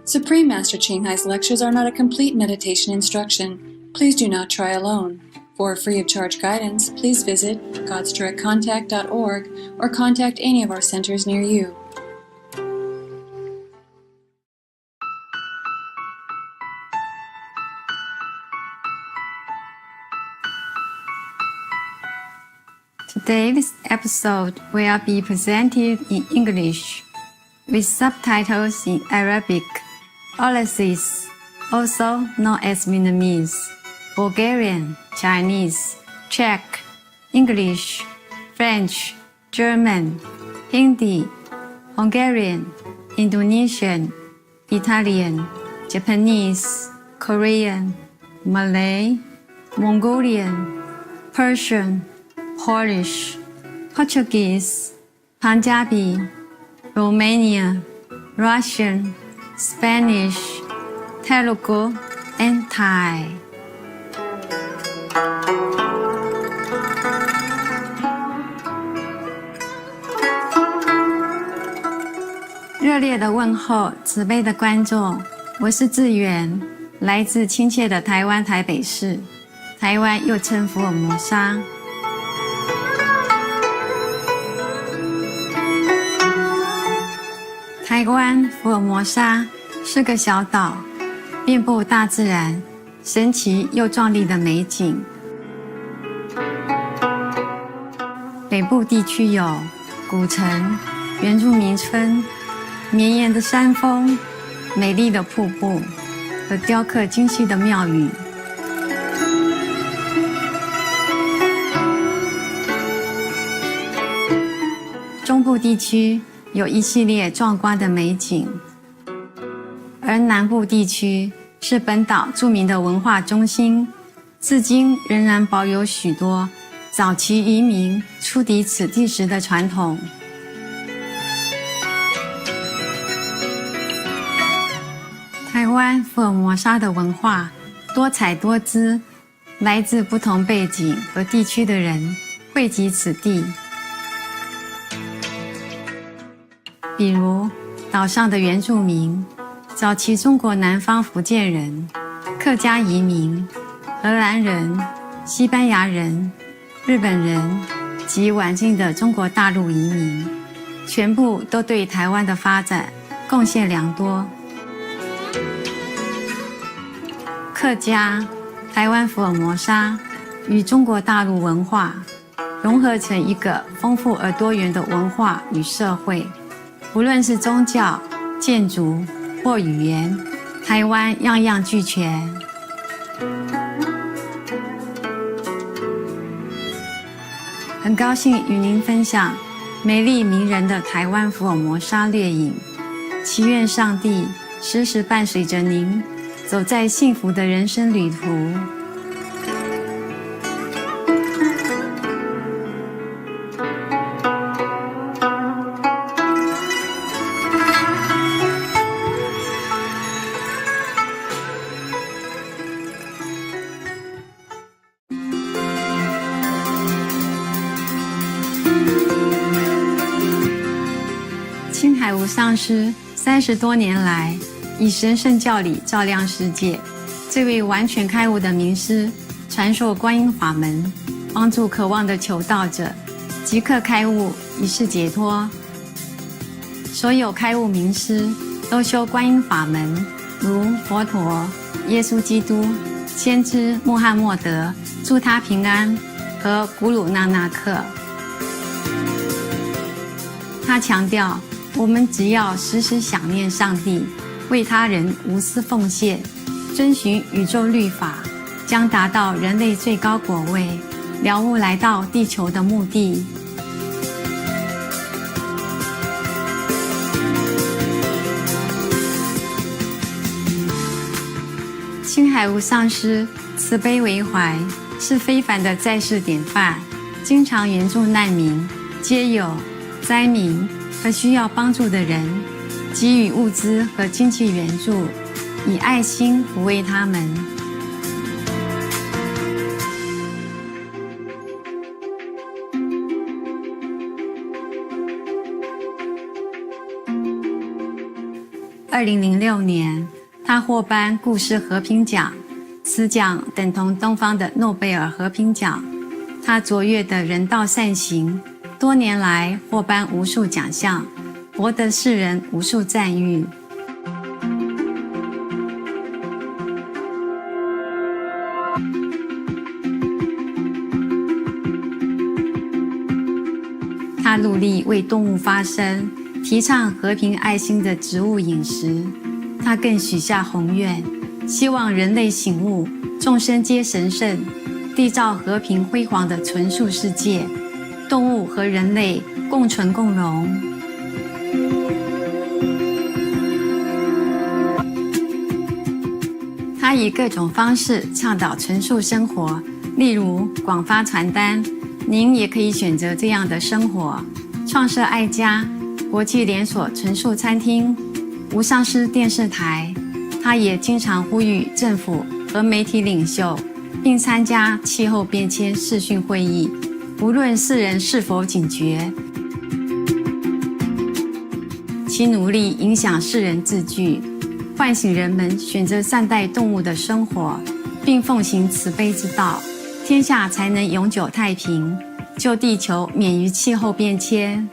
Supreme Master Ching Hai's lectures are not a complete meditation instruction. Please do not try alone. For free of charge guidance, please visit godsdirectcontact.org or contact any of our centers near you. Today's episode will be presented in English with subtitles in Arabic, Aulices, also known as Vietnamese, Bulgarian, Chinese, Czech, English, French, German, Hindi, Hungarian, Indonesian, Italian, Japanese, Korean, Malay, Mongolian, Persian, Polish, Portuguese, Punjabi, Romanian, Russian, Spanish, Telugu, and Thai. 热烈的问候，慈悲的观众，我是志远，来自亲切的台湾台北市。台湾又称福尔摩沙。台湾福尔摩沙是个小岛，遍布大自然神奇又壮丽的美景。北部地区有古城、原住民村、绵延的山峰、美丽的瀑布和雕刻精细的庙宇。中部地区有一系列壮观的美景，而南部地区是本岛著名的文化中心，至今仍然保有许多早期移民出抵此地时的传统。台湾福尔摩沙的文化多彩多姿，来自不同背景和地区的人汇集此地。比如岛上的原住民、早期中国南方福建人、客家移民、荷兰人、西班牙人、日本人及晚近的中国大陆移民，全部都对台湾的发展贡献良多。客家、台湾福尔摩沙与中国大陆文化融合成一个丰富而多元的文化与社会。无论是宗教、建筑或语言，台湾样样俱全。很高兴与您分享美丽迷人的台湾福尔摩沙掠影，祈愿上帝时时伴随着您，走在幸福的人生旅途。青海无上师30多年来以神圣教理照亮世界，这位完全开悟的名师传授观音法门，帮助渴望的求道者即刻开悟，一世解脱。所有开悟名师都修观音法门，如佛陀、耶稣基督、先知穆罕默德祝他平安和古鲁那纳克。他强调，我们只要时时想念上帝，为他人无私奉献，遵循宇宙律法，将达到人类最高果位，了悟来到地球的目的。青海无上师慈悲为怀，是非凡的在世典范，经常援助难民、街友、灾民和需要帮助的人，给予物资和经济援助，以爱心抚慰他们。2006年，他获颁故事和平奖，此奖等同东方的诺贝尔和平奖。他卓越的人道善行，多年来获颁无数奖项，博得世人无数赞誉。他努力为动物发声，提倡和平爱心的植物饮食。他更许下宏愿，希望人类醒悟，众生皆神圣，缔造和平辉煌的纯素世界，动物和人类共存共荣。他以各种方式倡导纯素生活，例如广发传单。您也可以选择这样的生活，创设爱家国际连锁纯素餐厅、无上师电视台。他也经常呼吁政府和媒体领袖，并参加气候变迁视讯会议，无论世人是否警觉，其努力影响世人自具，唤醒人们选择善待动物的生活，并奉行慈悲之道，天下才能永久太平，救地球免于气候变迁。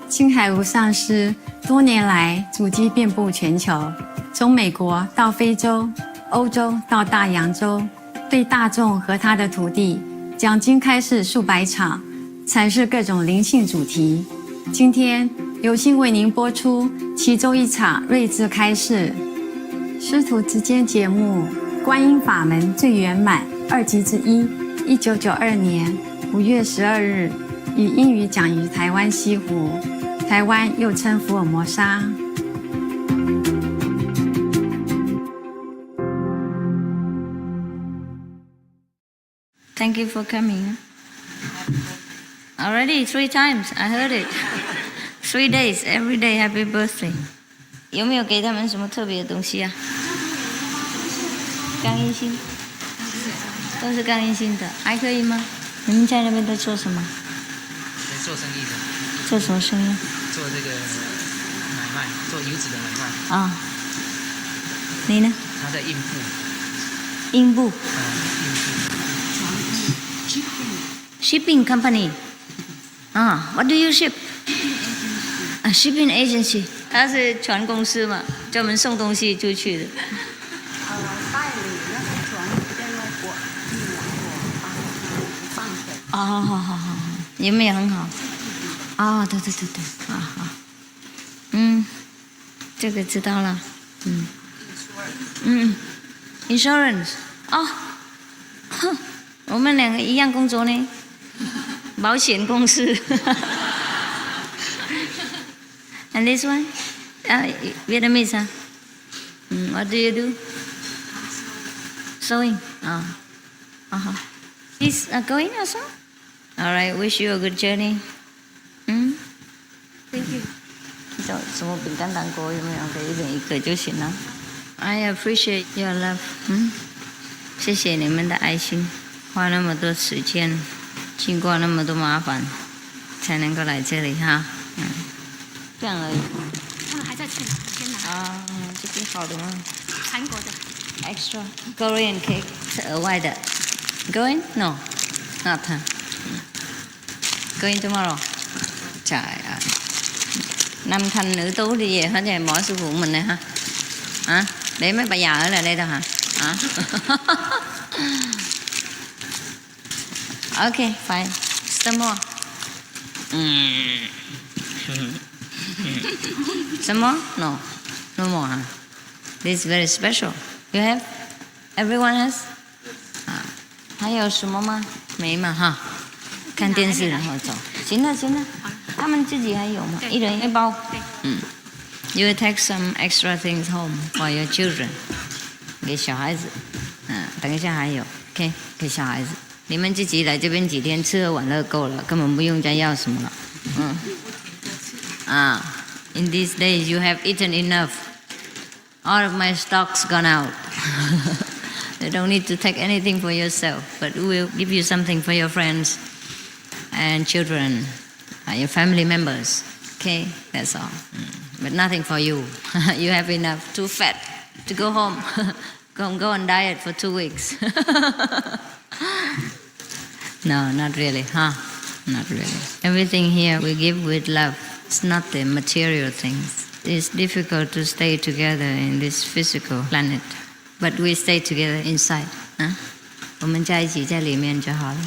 青海无上师多年来足迹遍布全球，从美国到非洲、欧洲到大洋洲，对大众和他的徒弟讲经开示数百场，阐释各种灵性主题。今天有幸为您播出其中一场睿智开示。师徒之间节目《观音法门最圆满》2集之一，1992年5月12日，以英语讲于台湾西湖，台湾又称福尔摩沙。Thank you for coming. Already 3 times, I heard it. 3 days, every day, happy birthday. 有没有给他们什么特别的东西啊？钢印心，都是钢印心的，还可以吗？你们在那边在做什么？在做生意的。做什么生意？做这个买卖，做油脂的买卖。啊、你呢？他在印布。印布。印布。Shipping company. What do you ship? Shipping agency. 他是船公司嘛，专门送东西出去的。代理那个船在外国运往我放水。好，有没有很好？对，好，这个知道了，insurance， 我们两个一样工作呢，保险公司。And this one, Vietnamese, what do you do? Sewing. He's going also? All right, wish you a good journey. Thank you. 什么饼干糖果有没有？给一人一个就行了。I appreciate your love. 谢谢你们的爱心，花那么多时间，经过那么多麻烦，才能够来这里哈。这样而已。他们还在称，先拿。这边好的吗？韩国的。Extra Korean cake 是额外的。Going? No, not. Going tomorrow. Trời ơi. nam thanh nữ tú đi về hết rồi, bỏ sư phụ mình này ha. Để mấy bà già ở lại đây đâu hả? Okay, fine. Some more. Some more? No. No more, huh? This is very special. You have? Everyone has? 还有什么吗？没嘛哈。看电视然后走。行了，他们自己还有吗？一人一包。You will take some extra things home for your children. 给小孩子。等一下还有 ，OK， 给小孩子。你们自己来这边几天，吃喝玩乐够了，根本不用再要什么了。In these days you have eaten enough. All of my stock's gone out. You don't need to take anything for yourself, but we will give you something for your friends and children your family members. Okay, that's all. But nothing for you. You have enough. Too fat to go home. Go on diet for 2 weeks. No, not really, huh? Not really. Everything here we give with love. It's not the material things. It's difficult to stay together in this physical planet, but we stay together inside. 我们在一起在里面就好了，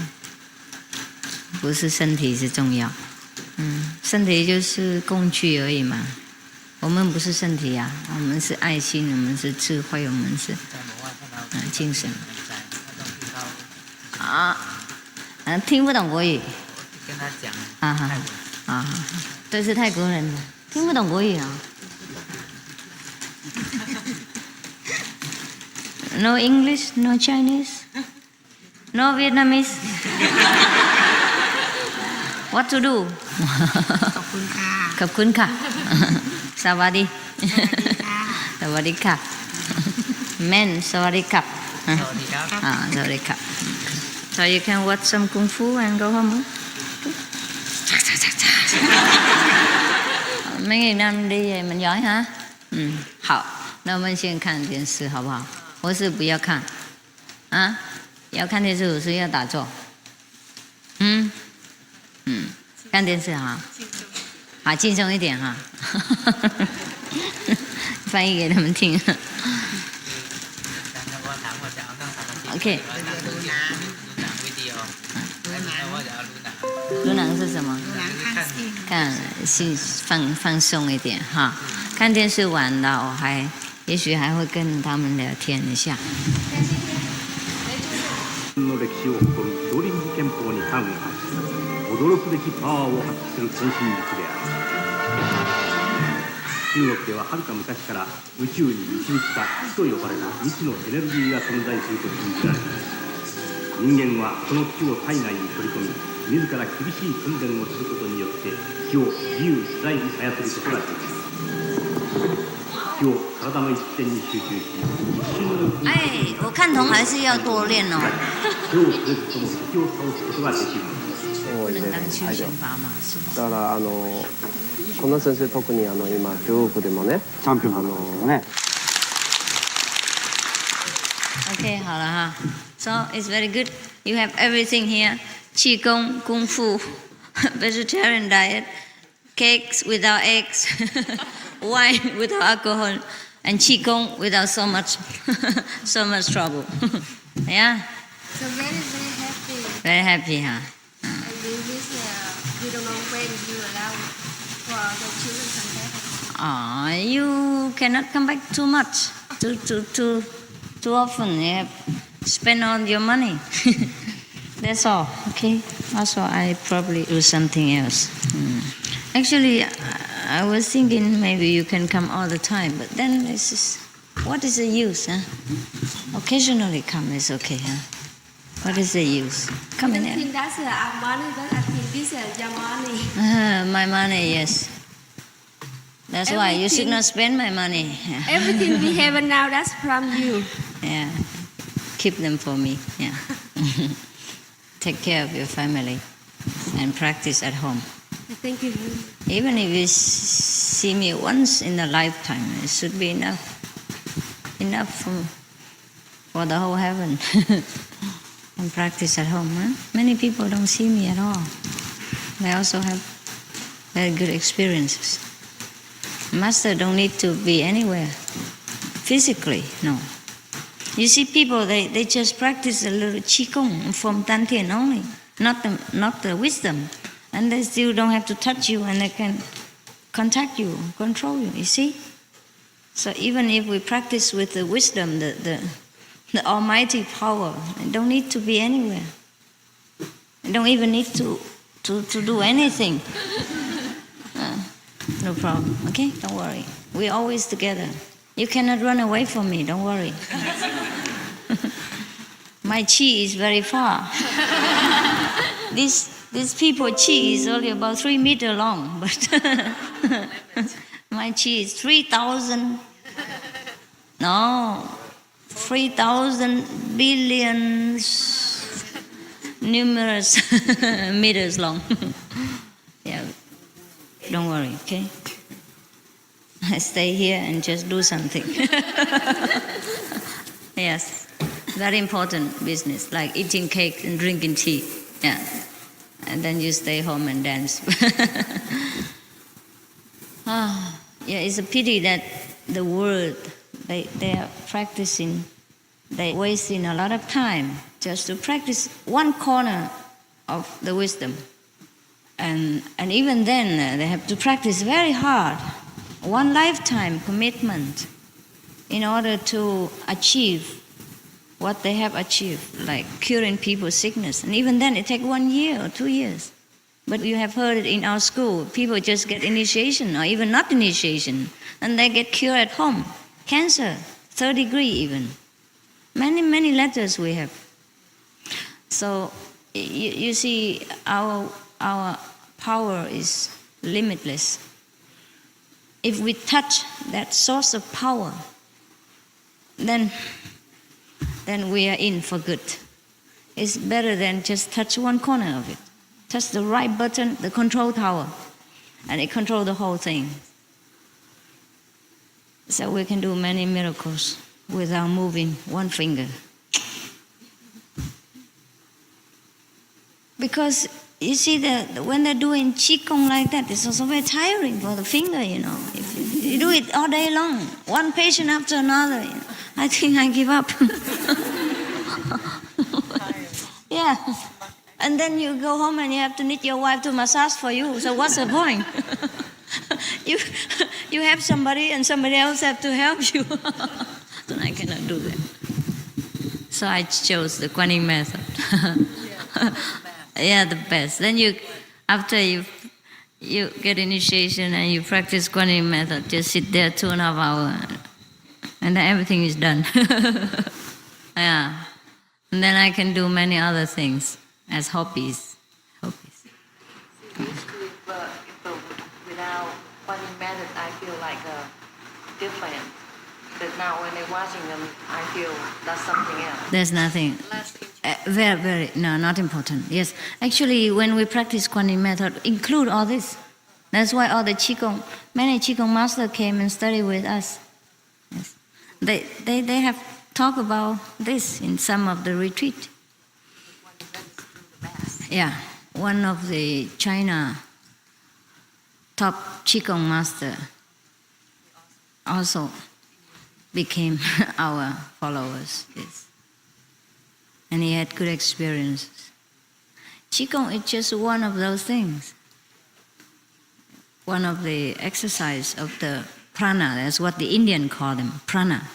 不是身体是重要。身体就是工具而已嘛。我们不是身体啊，我们是爱心，我们是智慧，我们是精神。听不懂国语。跟他讲。都是泰国人，听不懂国语啊。No English, no Chinese, no Vietnamese. What to do? ขอบคุณค่ะ ขอบคุณค่ะ สวัสดี สวัสดีค่ะ Men สวัสดีครับ สวัสดีครับ สวัสดีครับ So you can watch some kung fu and go home. mấy ngày năm đi về mình giỏi hả? 好，那我们先看电视好不好？或是不要看？要看电视，或是要打坐？看电视哈，好轻松一点哈。翻译给他们听。OK。ดูหนัง是什么？看心放松一点哈。看电视完了，也许还会跟他们聊天一下。の歴史を誇る少林寺拳法に端を発し驚くべきパワーを発揮する先進術である。中国でははるか昔から宇宙に導きた気と呼ばれた未知のエネルギーが存在すると信じられています。人間はこの気を体内に取り込み自ら厳しい訓練をすることによって気を自由自在に操ることができます。気を体の一点に集中し一瞬の我看图还是要多练哦。手を触れずとも敵を倒すことができるのです。不能当休闲法嘛，是だからこの先生特に今中国でもねチャンピオンね。OK 好了哈。So it's very good. You have everything here. Qigong, Kung Fu, vegetarian diet, cakes without eggs, wine without alcohol, and Qigong without so much trouble. Yeah? So very happy. Very happy, huh? And this we don't know when you allow for the children contact. You cannot come back too much, too often. You have spend all your money. That's all, okay? Also, I probably do something else. Actually, I was thinking maybe you can come all the time, but then it's just, what is the use, huh? Occasionally come is okay, huh? What is the use? Come in I here. think that's our money, but I think this is your money. My money, yes. That's why you should not spend my money. Everything we have now, that's from you. Yeah. Keep them for me, yeah. Take care of your family and practice at home. Thank you. Even if you see me once in a lifetime, it should be enough. Enough for the whole heaven. And practice at home. Huh? Many people don't see me at all. They also have very good experiences. Master don't need to be anywhere. Physically, no. You see people, they just practice a little Qigong from Dantian only, not the wisdom. And they still don't have to touch you and they can contact you, control you, you see? So even if we practice with the wisdom, the almighty power, it don't need to be anywhere. You don't even need to do anything. No problem, okay? Don't worry. We're always together. You cannot run away from me, don't worry. My chi is very far. These people chi is only about 3 meters long, but my chi is 3,000 billions numerous meters long. Yeah, don't worry, okay? Stay here and just do something. Yes, very important business, like eating cake and drinking tea. Yeah, and then you stay home and dance. Yeah, it's a pity that the world, they are practicing, they wasting a lot of time just to practice one corner of the wisdom. And even then, they have to practice very hard, one lifetime commitment in order to achieve what they have achieved, like curing people's sickness. And even then, it takes 1 year or 2 years. But you have heard it in our school, people just get initiation or even not initiation, and they get cured at home. Cancer, 3rd degree even. Many, many letters we have. So you see, our power is limitless. If we touch that source of power, then we are in for good. It's better than just touch one corner of it. Touch the right button, the control tower, and it controls the whole thing. So we can do many miracles without moving one finger. Because you see, when they're doing Qigong like that, it's also very tiring for the finger, you know. If you do it all day long, one patient after another, you know, I think I give up. Yeah. And then you go home and you have to need your wife to massage for you. So what's the point? You have somebody and somebody else have to help you. So I cannot do that. So I chose the Quan Yin method. Yeah, the best. Then after you get initiation and you practice Quan Yin method, just sit there 2.5 hours, and then everything is done. Yeah. And then I can do many other things as hobbies. Without Quan Yin method, I feel like different. But now when they're watching them, I feel that's something else. There's nothing. Very, very, no, not important. Yes. Actually, when we practice Quan Yin method, include all this. That's why all the Qigong, many Qigong masters came and studied with us. Yes. They have talked about this in some of the retreat. Yeah. One of the China top Qigong master also became our followers. Yes. And he had good experiences. Qigong is just one of those things. One of the exercise of the prana, that's what the Indian call them, prana.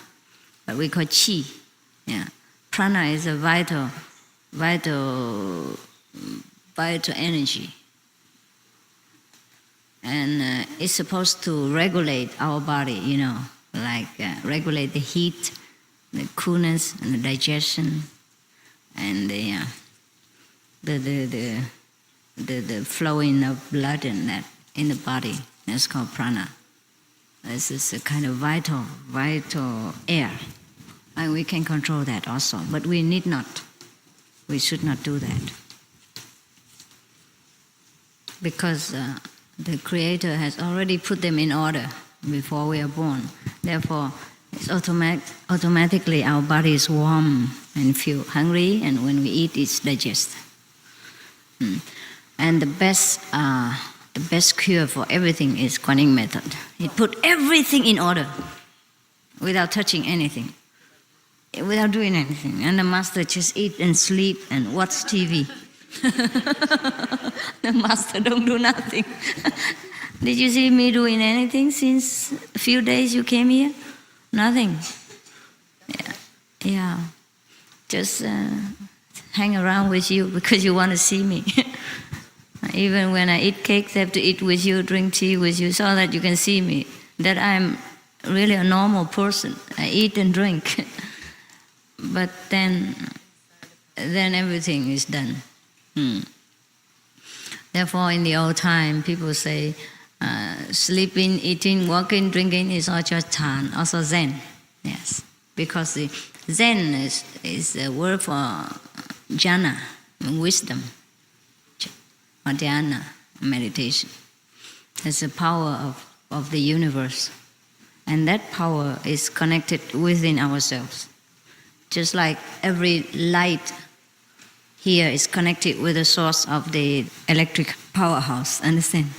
But we call chi. Yeah. Prana is a vital energy. And it's supposed to regulate our body, you know, like regulate the heat, the coolness, and the digestion, and the flowing of blood and that in the body. That's called prana. This is a kind of vital air, and we can control that also. But we need not. We should not do that because the Creator has already put them in order before we are born. Therefore, it's automatically our body is warm and feel hungry, and when we eat, it's digested. And the best cure for everything is Quan Yin method. It put everything in order without touching anything, without doing anything. And the master just eat and sleep and watch TV. The master don't do nothing. Did you see me doing anything since a few days you came here? Nothing. Yeah. Just hang around with you because you want to see me. Even when I eat cakes, I have to eat with you, drink tea with you, so that you can see me. That I'm really a normal person. I eat and drink. But then everything is done. Therefore, in the old time, people say sleeping, eating, walking, drinking is all just Chan, also Zen. Yes, because the Zen is a word for jhana, wisdom, or dhyana, meditation. It's the power of the universe. And that power is connected within ourselves. Just like every light here is connected with the source of the electric powerhouse. Understand?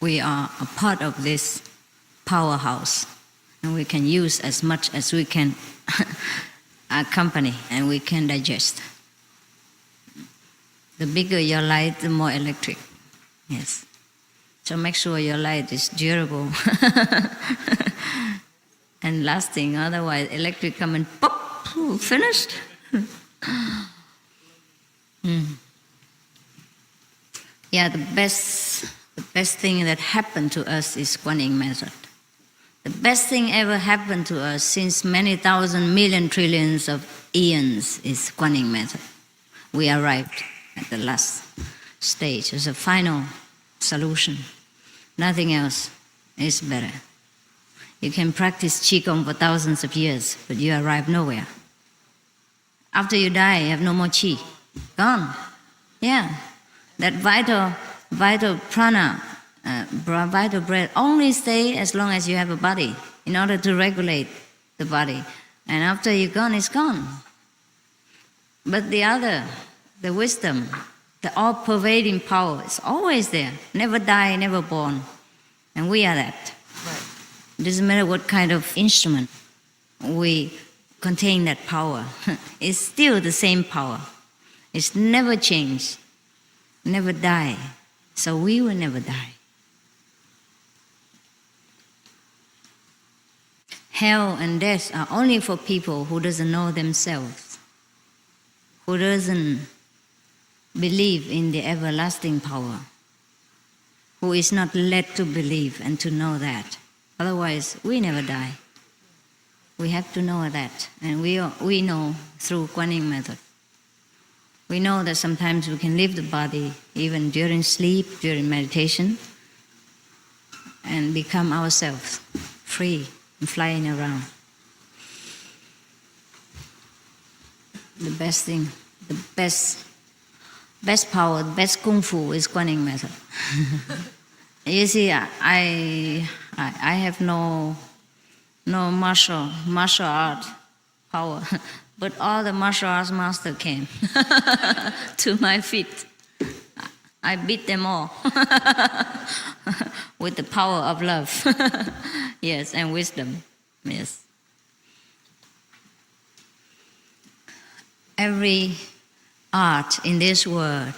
We are a part of this powerhouse. And we can use as much as we can accompany and we can digest. The bigger your light, the more electric. Yes. So make sure your light is durable and lasting. Otherwise, electric come and pop, finished. Yeah, the best thing that happened to us is Quan Yin method. The best thing ever happened to us since many thousand million trillions of eons is Quan Yin method. We arrived at the last stage as a final solution. Nothing else is better. You can practice Qigong for thousands of years, but you arrive nowhere. After you die, you have no more Qi. Gone. Yeah. That vital prana, vital breath only stay as long as you have a body in order to regulate the body. And after you're gone, it's gone. But the other, the wisdom, the all-pervading power is always there. Never die, never born. And we are that. Right. It doesn't matter what kind of instrument we contain that power. It's still the same power. It's never changed, never die. So we will never die. Hell and death are only for people who doesn't know themselves, who doesn't believe in the everlasting power, who is not led to believe and to know that. Otherwise, we never die. We have to know that, and we know through Quan Yin method. We know that sometimes we can leave the body even during sleep, during meditation, and become ourselves, free and flying around. The best thing, the best power, the best kung fu is Quan Yin method. You see, I have no martial art power, but all the martial arts master came to my feet. I beat them all with the power of love, yes, and wisdom, yes. Every art in this world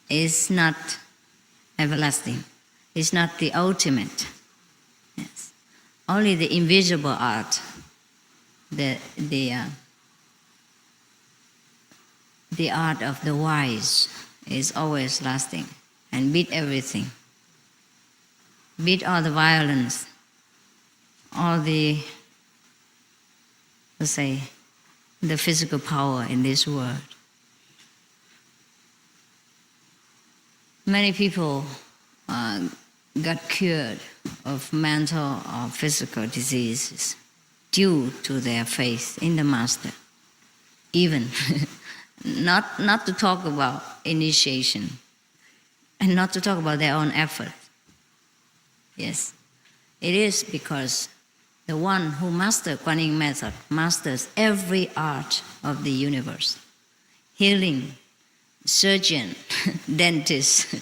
is not everlasting. It's not the ultimate. Yes. Only the invisible art, the art of the wise is always lasting and beat everything. Beat all the violence, all the, let's say, the physical power in this world. Many people got cured of mental or physical diseases due to their faith in the Master. Even not to talk about initiation and not to talk about their own effort. Yes, it is because the one who masters Quan Yin method masters every art of the universe. Healing, surgeon, dentist,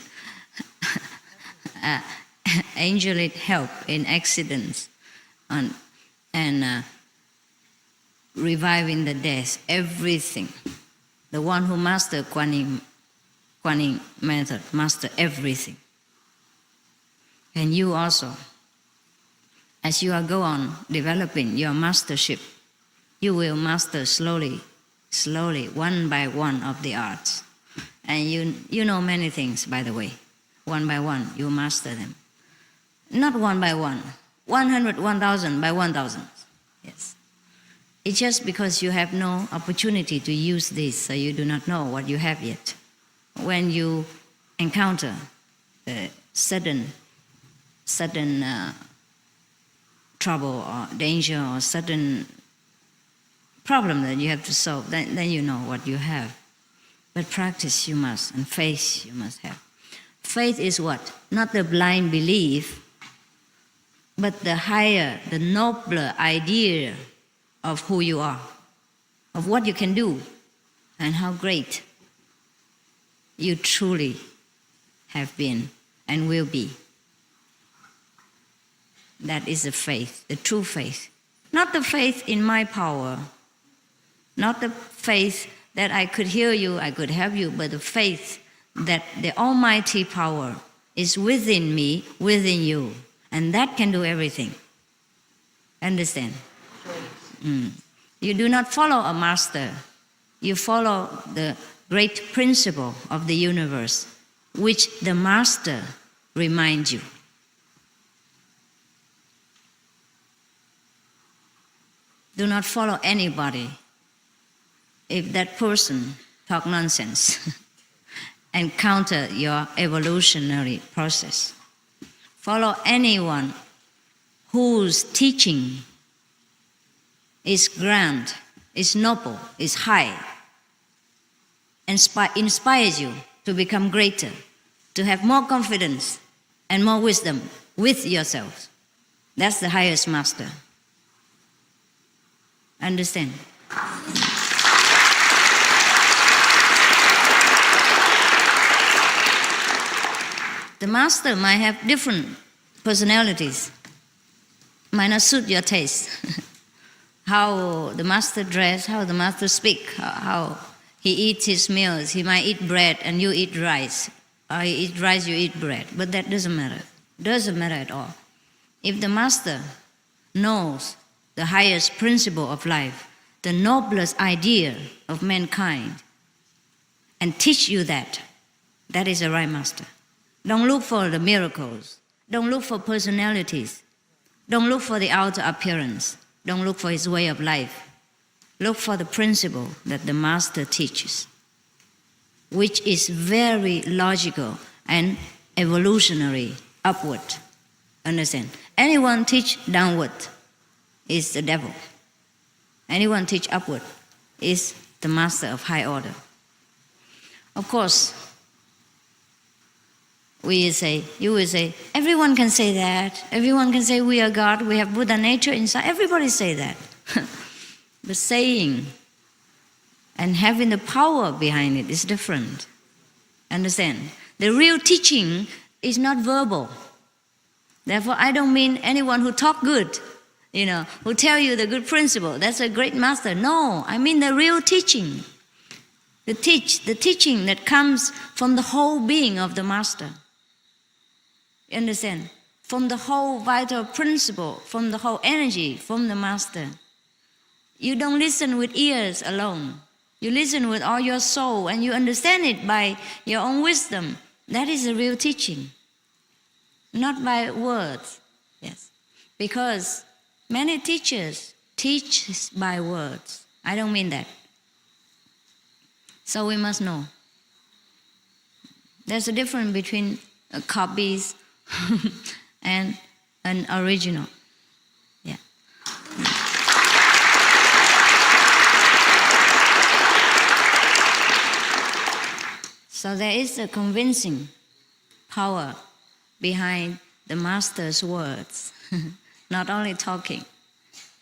angelic help in accidents, and reviving the dead, everything. The one who masters Quan Yin method masters everything. And you also, as you are go on developing your mastership, you will master slowly, one by one of the arts. And you know many things, by the way. One by one, you master them. Not one by one, 100, 1,000 by 1,000. Yes. It's just because you have no opportunity to use this, so you do not know what you have yet. When you encounter the sudden trouble or danger or sudden problem that you have to solve, then you know what you have. But practice you must, and faith you must have. Faith is what? Not the blind belief, but the higher, the nobler idea of who you are, of what you can do, and how great you truly have been and will be. That is the faith, the true faith. Not the faith in my power, not the faith that I could heal you, I could help you, but the faith that the almighty power is within me, within you, and that can do everything. Understand? You do not follow a master, you follow the great principle of the universe, which the master reminds you. Do not follow anybody if that person talk nonsense and counter your evolutionary process. Follow anyone whose teaching is grand, is noble, is high, inspires you to become greater, to have more confidence and more wisdom with yourself. That's the highest master. Understand? The master might have different personalities, might not suit your taste. How the master dress, how the master speak, how he eats his meals. He might eat bread and you eat rice. Or he eat rice, you eat bread. But that doesn't matter. Doesn't matter at all. If the master knows the highest principle of life, the noblest idea of mankind, and teach you that, that is the right master. Don't look for the miracles. Don't look for personalities. Don't look for the outer appearance. Don't look for his way of life. Look for the principle that the master teaches, which is very logical and evolutionary, upward. Understand? Anyone teach downward is the devil. Anyone teach upward is the master of high order. Of course, you will say, everyone can say that. Everyone can say we are God, we have Buddha nature inside. Everybody say that. But saying and having the power behind it is different. Understand? The real teaching is not verbal. Therefore, I don't mean anyone who talk good, who tell you the good principle. That's a great master. No, I mean the real teaching. The teaching that comes from the whole being of the master. You understand? From the whole vital principle, from the whole energy, from the master. You don't listen with ears alone. You listen with all your soul and you understand it by your own wisdom. That is the real teaching. Not by words. Yes. Because many teachers teach by words. I don't mean that. So we must know. There's a difference between copies and an original. Yeah. So there is a convincing power behind the master's words. Not only talking.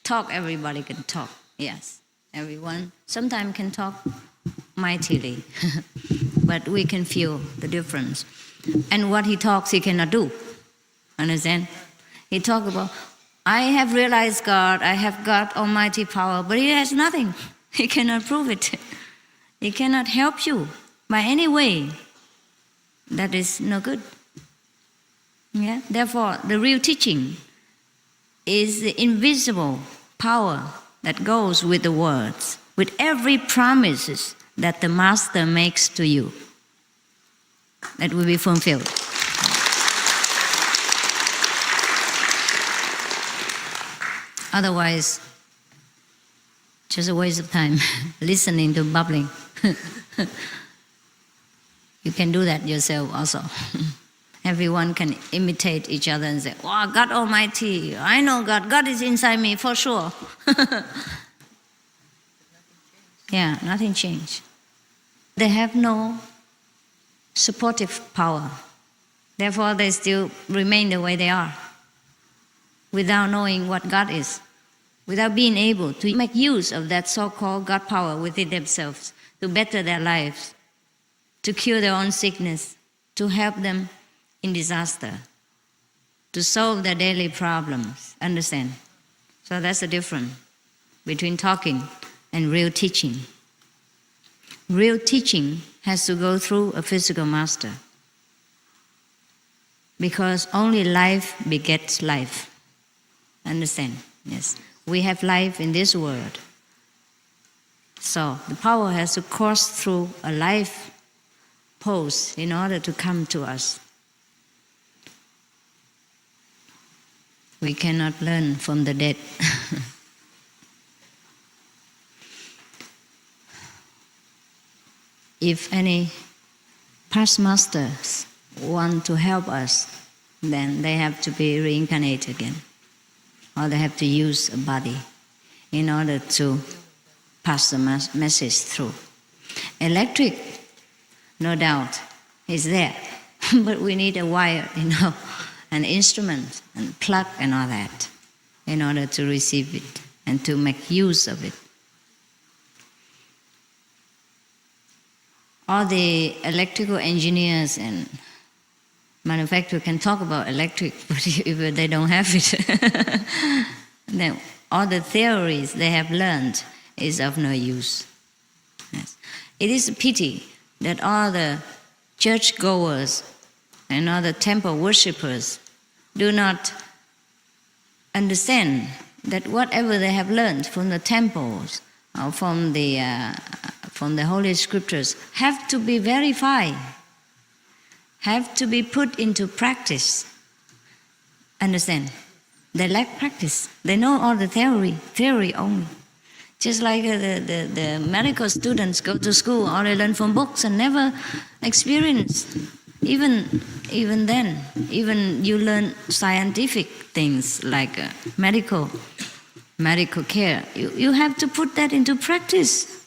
Talk, everybody can talk. Yes, everyone sometimes can talk mightily. But we can feel the difference. And what he talks, he cannot do. Understand? He talks about, I have realized God, I have got almighty power, but he has nothing. He cannot prove it. He cannot help you by any way. That is no good. Yeah? Therefore, the real teaching is the invisible power that goes with the words, with every promises that the master makes to you. That will be fulfilled. Otherwise, just a waste of time listening to babbling. You can do that yourself also. Everyone can imitate each other and say, wow, God Almighty, I know God. God is inside me for sure. Yeah, nothing changed. They have no supportive power. Therefore, they still remain the way they are, without knowing what God is, without being able to make use of that so-called God power within themselves to better their lives, to cure their own sickness, to help them in disaster, to solve their daily problems. Understand? So that's the difference between talking and real teaching. Real teaching has to go through a physical master, because only life begets life. Understand? Yes. We have life in this world. So the power has to course through a life pose in order to come to us. We cannot learn from the dead. If any past masters want to help us, then they have to be reincarnated again, or they have to use a body in order to pass the message through. Electric, no doubt, is there, but we need a wire, an instrument, and plug and all that, in order to receive it and to make use of it. All the electrical engineers and manufacturers can talk about electric, but if they don't have it, then all the theories they have learned is of no use. Yes. It is a pity that all the churchgoers and all the temple worshippers do not understand that whatever they have learned from the temples or from the Holy Scriptures have to be verified, have to be put into practice. Understand? They lack practice. They know all the theory only. Just like the medical students go to school, all they learn from books and never experience. Even then, even you learn scientific things like medical care, you have to put that into practice.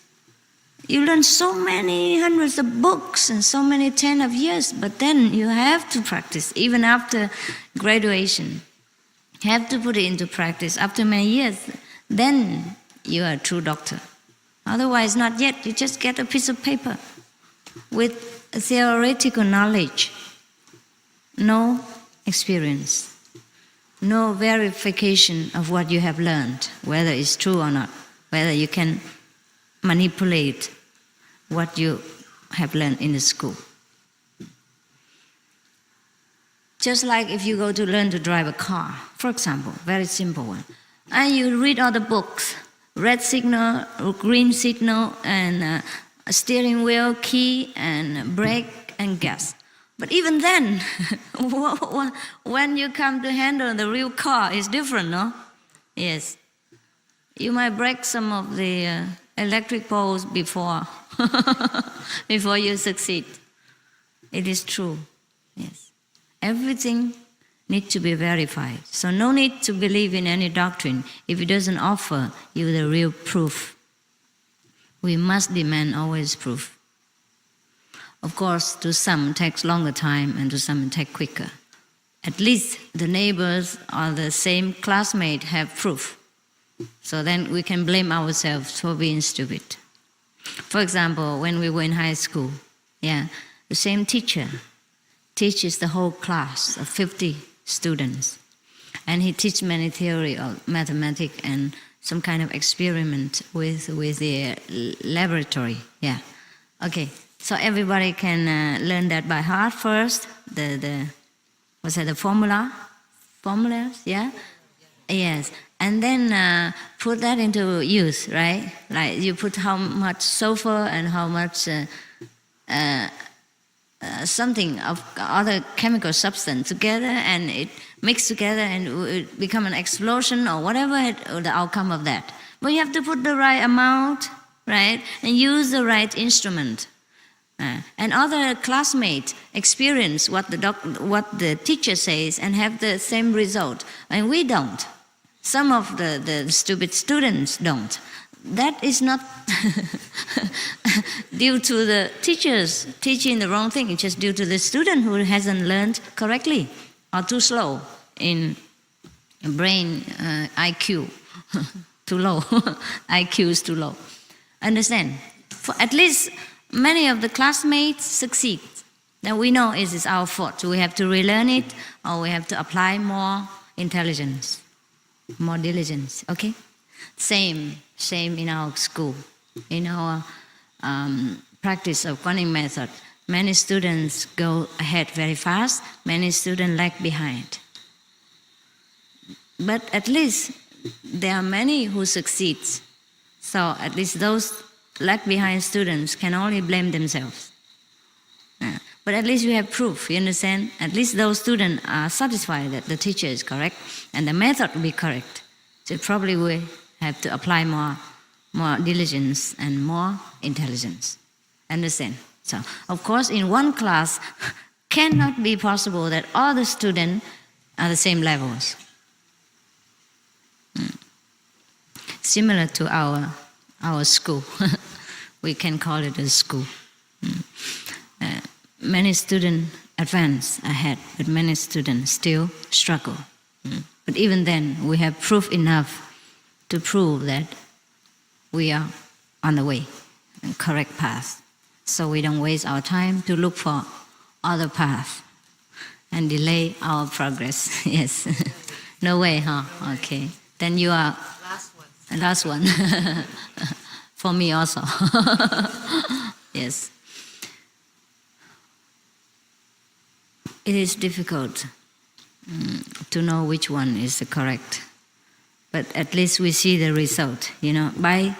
You learn so many hundreds of books and so many 10 of years, but then you have to practice, even after graduation. You have to put it into practice. After many years, then you are a true doctor. Otherwise, not yet. You just get a piece of paper with theoretical knowledge, no experience, no verification of what you have learned, whether it's true or not, whether you can manipulate what you have learned in the school. Just like if you go to learn to drive a car, for example, very simple one, and you read all the books, red signal, green signal, and a steering wheel, key, and brake, and gas. But even then, when you come to handle the real car, it's different, no? Yes. You might break some of the electric poles before you succeed. It is true, yes. Everything needs to be verified. So no need to believe in any doctrine if it doesn't offer you the real proof. We must demand always proof. Of course, to some it takes longer time and to some it takes quicker. At least the neighbors or the same classmate have proof. So then we can blame ourselves for being stupid. For example, when we were in high school, the same teacher teaches the whole class of 50 students. And he teaches many theory of mathematics and some kind of experiment with the laboratory. Yeah. Okay. So everybody can learn that by heart first. The formulas? Yeah. Yes. And then put that into use, right? Like you put how much sulfur and how much something of other chemical substance together, and it mixed together and it become an explosion or whatever the outcome of that. But you have to put the right amount, right? And use the right instrument. And other classmates experience what the teacher says and have the same result. And we don't. Some of the stupid students don't. that is not due to the teachers teaching the wrong thing. It's just due to the student who hasn't learned correctly or too slow in brain IQ. Too low. IQ is too low. Understand? For at least many of the classmates succeed. Then we know it is our fault. We have to relearn it, or we have to apply more intelligence, more diligence. Okay? Same in our school. In our practice of Quan Yin method, many students go ahead very fast, many students lag behind. But at least there are many who succeed. So at least those lag behind students can only blame themselves. But at least you have proof, you understand? At least those students are satisfied that the teacher is correct and the method will be correct. So probably we have to apply more diligence and more intelligence. Understand? So, of course, in one class, cannot be possible that all the students are the same levels. Similar to our school. We can call it a school. Many students advance ahead, but many students still struggle. But even then, we have proof enough to prove that we are on the way, the correct path. So we don't waste our time to look for other path and delay our progress. Yes. No way, huh? Okay. Then you are last one. For me also. Yes. It is difficult to know which one is the correct, but at least we see the result. You know, by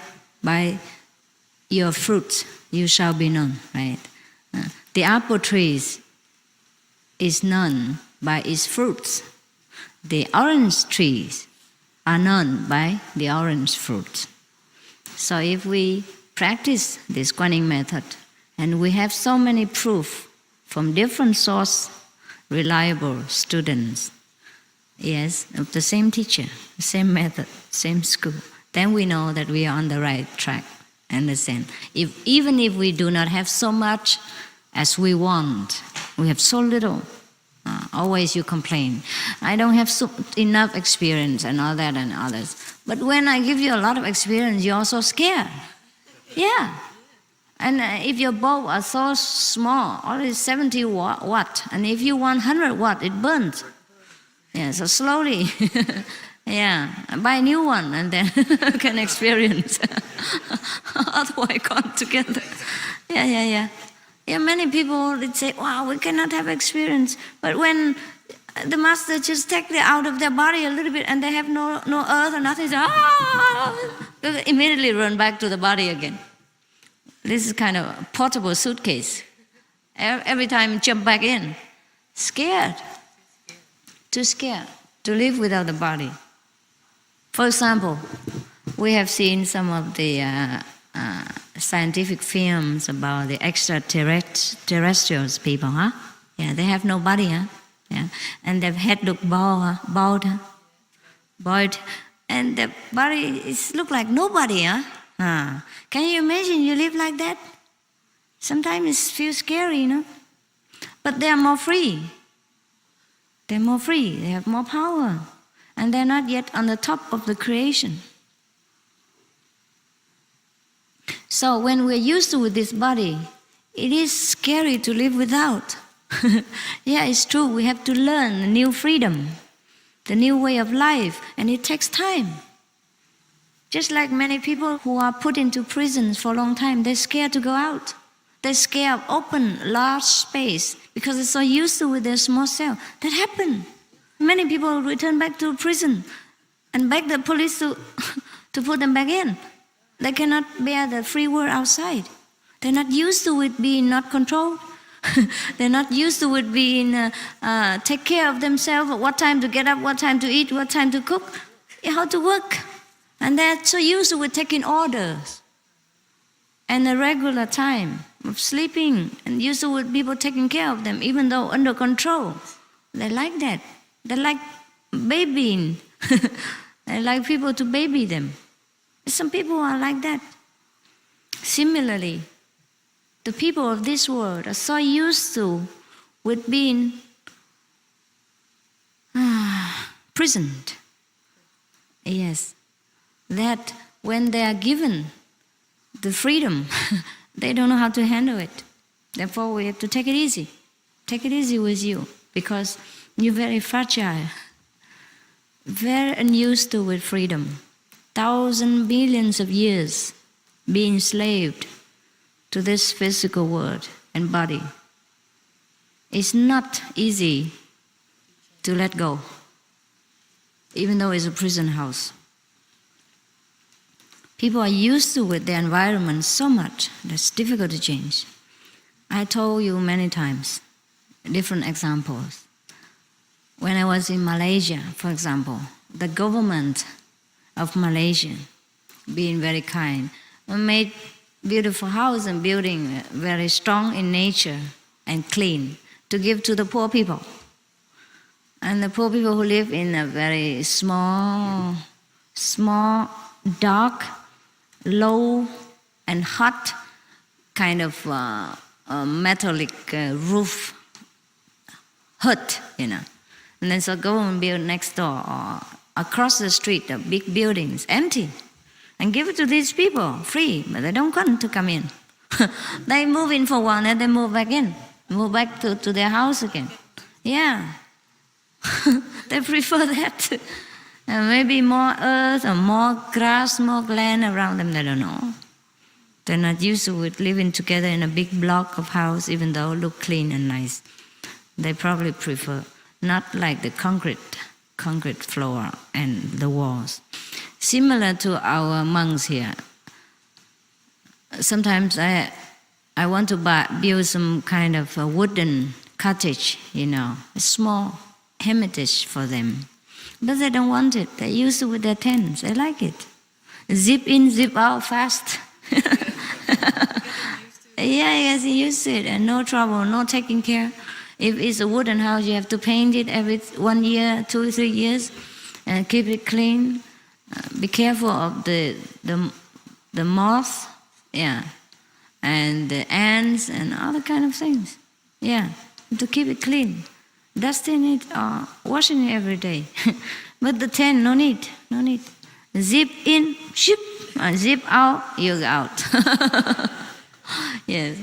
your fruits you shall be known. Right? The apple tree is known by its fruits. The orange trees are known by the orange fruit. So if we practice this Quan Yin method, and we have so many proof from different sources, reliable students, yes, of the same teacher, same method, same school, then we know that we are on the right track. Understand? Even if we do not have so much as we want, we have so little. Always you complain, I don't have enough experience and all that and others. But when I give you a lot of experience, you're also scared. Yeah. And if your bulb are so small, only 70 watt, and if you want 100 watt, it burns. Yeah, so slowly, yeah, buy a new one and then can experience. Otherwise, gone together. Yeah. Yeah, many people would say, wow, we cannot have experience. But when the master just take it out of their body a little bit and they have no earth or nothing, they immediately run back to the body again. This is kind of a portable suitcase. Every time jump back in. Scared. Too scared to live without the body. For example, we have seen some of the scientific films about the extraterrestrials people, huh? Yeah, they have no body, huh? Yeah, and their head look bald, and their body look like nobody, huh? Can you imagine you live like that? Sometimes it feels scary, you know. But they are more free. They're more free. They have more power, and they're not yet on the top of the creation. So when we're used to with this body, it is scary to live without. Yeah, it's true. We have to learn a new freedom, the new way of life, and it takes time. Just like many people who are put into prisons for a long time, they're scared to go out. They're scared of open, large space because they're so used to with their small cell. That happened. Many people return back to prison and beg the police to put them back in. They cannot bear the free world outside. They're not used to it being not controlled. They're not used to it being take care of themselves, what time to get up, what time to eat, what time to cook, how to work. And they're so used to it taking orders and a regular time of sleeping and used to with people taking care of them, even though under control. They like that. They like babying. They like people to baby them. Some people are like that. Similarly, the people of this world are so used to with being prisoned. Yes, that when they are given the freedom, they don't know how to handle it. Therefore, we have to take it easy. Take it easy with you, because you're very fragile, very unused to with freedom. Thousands, billions of years being enslaved to this physical world and body. It's not easy to let go, even though it's a prison house. People are used to with their environment so much that it's difficult to change. I told you many times, different examples. When I was in Malaysia, for example, the government of Malaysia, being very kind, made beautiful house and building very strong in nature and clean to give to the poor people. And the poor people who live in a very small, dark, low and hot kind of metallic roof hut, And then so government build next door or across the street, the big buildings, empty, and give it to these people free, but they don't want to come in. They move in for one and they move back in, move back to their house again. Yeah, they prefer that. Maybe more earth or more grass, more land around them, they don't know. They're not used to it living together in a big block of house, even though it look clean and nice. They probably prefer not like the concrete floor and the walls. Similar to our monks here. Sometimes I want to build some kind of a wooden cottage, a small hermitage for them. But they don't want it. They're used to with their tents. They like it. Zip in, zip out fast. Yeah, yes, you used to it, and no trouble, no taking care. If it's a wooden house, you have to paint it every 1 year, 2 or 3 years, and keep it clean. Be careful of the moth, and the ants and other kind of things. Yeah, to keep it clean. Dusting it or washing it every day. But the tent, no need. Zip in, ship, and zip out, you're out. Yes,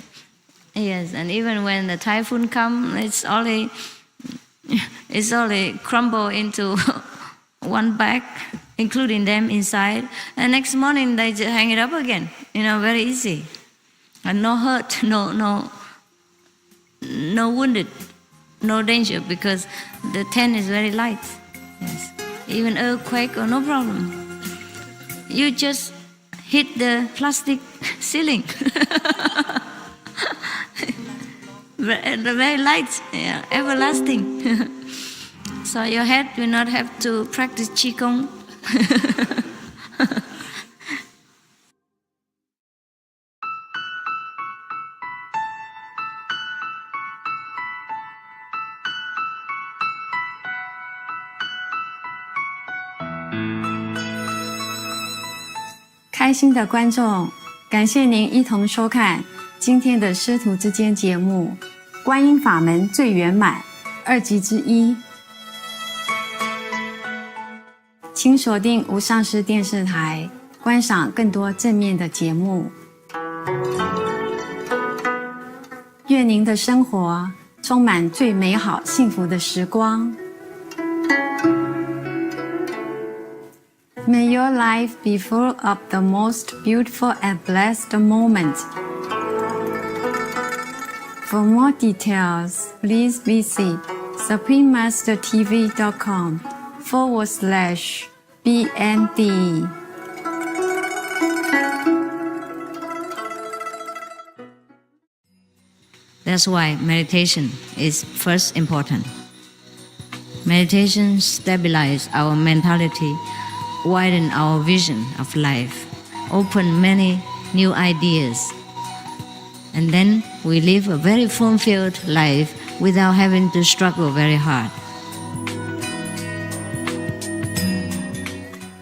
and even when the typhoon comes, it's only crumble into one bag, including them inside. And next morning they just hang it up again. Very easy, and no hurt, no wounded, no danger, because the tent is very light. Yes, even earthquake or no problem. You just hit the plastic ceiling. Very light, everlasting. So your head will not have to practice Qigong.开心的观众，感谢您一同收看今天的师徒之间节目《观音法门最圆满》2集之一。请锁定无上师电视台，观赏更多正面的节目。愿您的生活充满最美好幸福的时光。May your life be full of the most beautiful and blessed moments. For more details, please visit suprememastertv.com/BND. That's why meditation is first important. Meditation stabilizes our mentality, widen our vision of life, open many new ideas, and then we live a very fulfilled life without having to struggle very hard.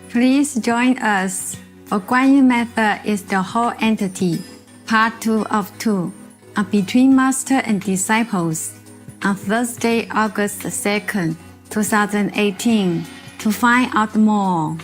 Please join us A Quan Yin method is the whole entity, part 2 of 2, between master and disciples, on Thursday, August 2nd, 2018. To find out more,